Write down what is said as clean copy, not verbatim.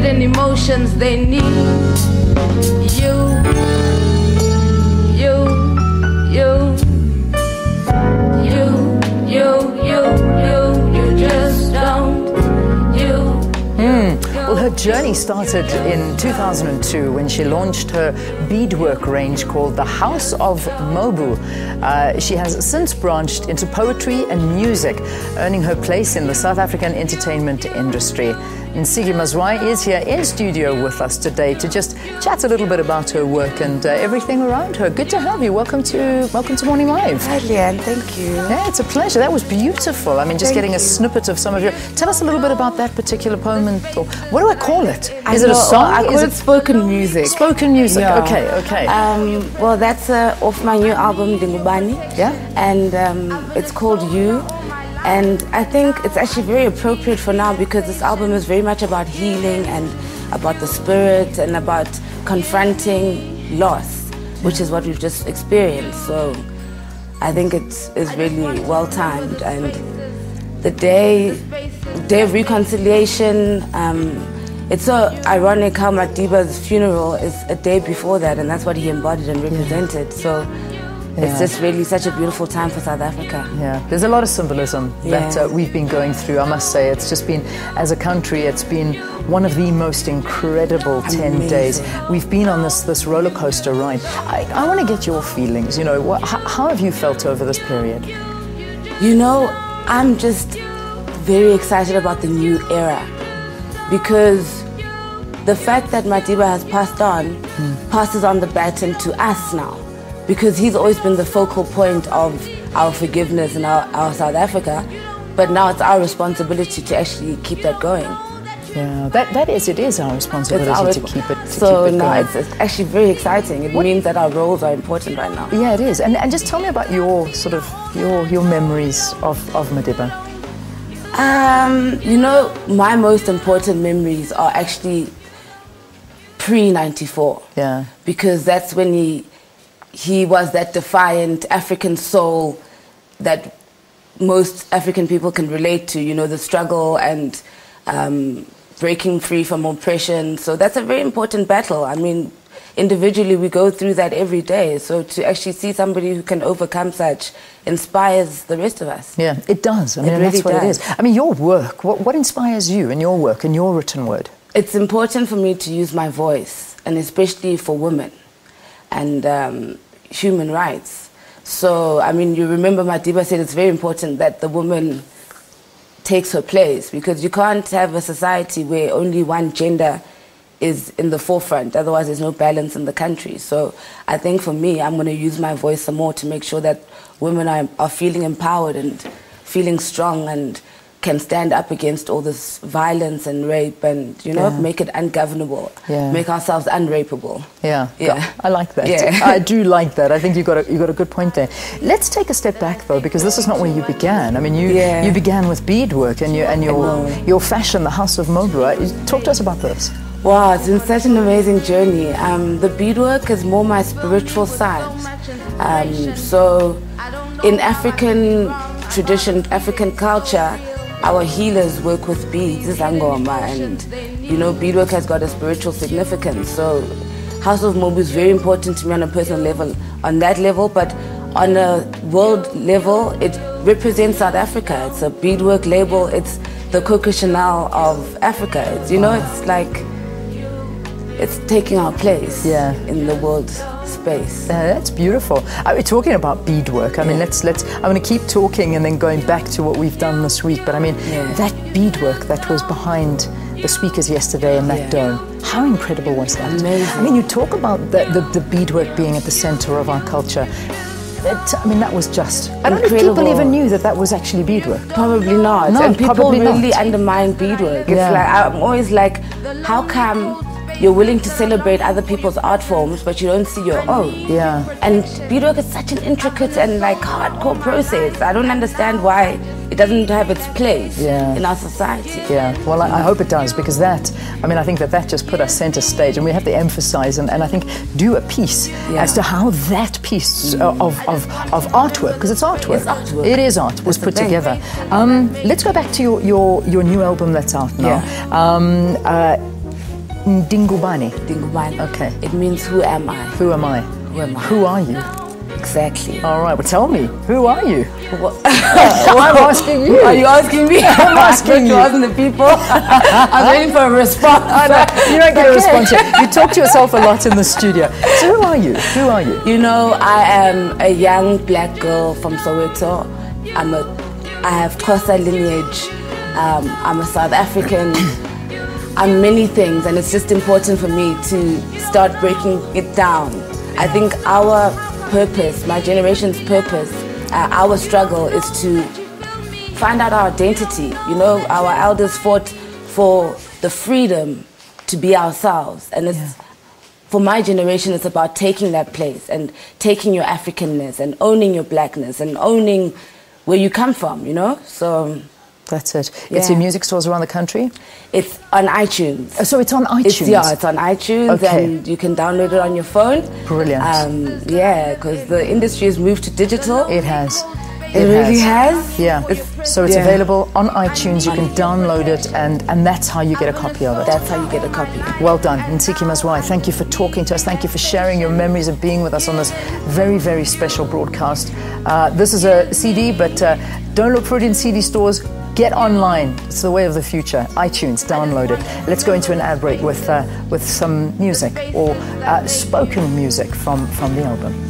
hidden emotions they need. You just don't. Well, her journey started in 2002 when she launched her beadwork range called the House of Mobu. She has since branched into poetry and music, earning her place in the South African entertainment industry. Ntsiki Mazwai is here in studio with us today to just chat a little bit about her work and everything around her. Good to have you. Welcome to Morning Live. Hi, Leanne. Thank you. Yeah, it's a pleasure. That was beautiful. I mean, just getting a snippet of some of your... Tell us a little bit about that particular poem, or what do I call it? Is it a song? I call it spoken music. Spoken music. Yeah. Okay. Well, that's off my new album, Dingubani. Yeah. And it's called You. And I think it's actually very appropriate for now because this album is very much about healing and about the spirit and about confronting loss, which is what we've just experienced. So I think it is really well timed. And the day of reconciliation, it's so ironic how Madiba's funeral is a day before that, and that's what he embodied and represented. So it's just really such a beautiful time for South Africa. Yeah, there's a lot of symbolism that we've been going through. I must say, it's just been, as a country, it's been one of the most incredible 10 days. We've been on this roller coaster ride. I want to get your feelings. You know, how have you felt over this period? You know, I'm just very excited about the new era because the fact that Madiba has passed on passes on the baton to us now. Because he's always been the focal point of our forgiveness and our South Africa, but now it's our responsibility to actually keep that going. Yeah, it is our responsibility to keep it going. It's actually very exciting. It means that our roles are important right now. Yeah, it is. And just tell me about your your memories of Madiba. You know, my most important memories are actually pre-94. Yeah. Because that's when he was that defiant African soul that most African people can relate to, you know, the struggle and breaking free from oppression. So that's a very important battle. I mean, individually we go through that every day. So to actually see somebody who can overcome such inspires the rest of us. Yeah, it does. I mean, really that's what it is. I mean, your work, what inspires you in your work, in your written word? It's important for me to use my voice, and especially for women and human rights. So, I mean, you remember Madiba said it's very important that the woman takes her place, because you can't have a society where only one gender is in the forefront, otherwise there's no balance in the country. So I think for me, I'm going to use my voice some more to make sure that women are feeling empowered and feeling strong and can stand up against all this violence and rape and, you know, make it ungovernable, make ourselves unrapeable. Yeah. I like that. Yeah. I do like that. I think you got a good point there. Let's take a step back though, because this is not where you began. I mean, you began with beadwork and your fashion, the House of Mobu. Talk to us about this. Wow, it's been such an amazing journey. The beadwork is more my spiritual side. So in African tradition, African culture, our healers work with beads, Zangoma, and you know, beadwork has got a spiritual significance. So House of Mobu is very important to me on a personal level, on that level, but on a world level, it represents South Africa. It's a beadwork label, it's the Coco Chanel of Africa. It's, you know, it's like, it's taking our place in the world space. That's beautiful. We're talking about beadwork. I mean, I'm going to keep talking and then going back to what we've done this week. But I mean, that beadwork that was behind the speakers yesterday in that dome, how incredible was that? Amazing. I mean, you talk about the beadwork being at the center of our culture. I mean, that was just... I don't know if people even knew that was actually beadwork. Probably not. No, and people really undermine beadwork. It's like, I'm always like, how come you're willing to celebrate other people's art forms, but you don't see your own? Yeah. And beadwork is such an intricate and like hardcore process. I don't understand why it doesn't have its place in our society. Yeah, well, I hope it does, because that, I mean, I think that just put us center stage, and we have to emphasize and I think do a piece as to how that piece of artwork, because it's artwork. It's artwork. It is art, was put together. Let's go back to your new album that's out now. Ndingubani. Dingubani. Okay. It means who am I? Who am I? Who am I? Who are you? Exactly. All right, well, tell me, who are you? I'm asking you. Are you asking me? I'm asking you. You asking the people? I was waiting for a response. You don't get a response yet. You talk to yourself a lot in the studio. So who are you? Who are you? You know, I am a young black girl from Soweto. I have Xhosa lineage. I'm a South African. I'm many things, and it's just important for me to start breaking it down. I think our purpose, my generation's purpose, our struggle is to find out our identity. You know, our elders fought for the freedom to be ourselves, and it's for my generation, it's about taking that place and taking your Africanness and owning your blackness and owning where you come from, you know? So that's it. It's in music stores around the country? It's on iTunes. Oh, so it's on iTunes? It's on iTunes, and you can download it on your phone. Brilliant. Yeah, because the industry has moved to digital. It has. It really has? Yeah. So it's available on iTunes. You can download it, and that's how you get a copy of it. That's how you get a copy. Well done. Ntsiki Mazwai, thank you for talking to us. Thank you for sharing your memories of being with us on this very, very special broadcast. This is a CD, but don't look for it in CD stores. Get online. It's the way of the future. iTunes, download it. Let's go into an ad break with some music or spoken music from the album.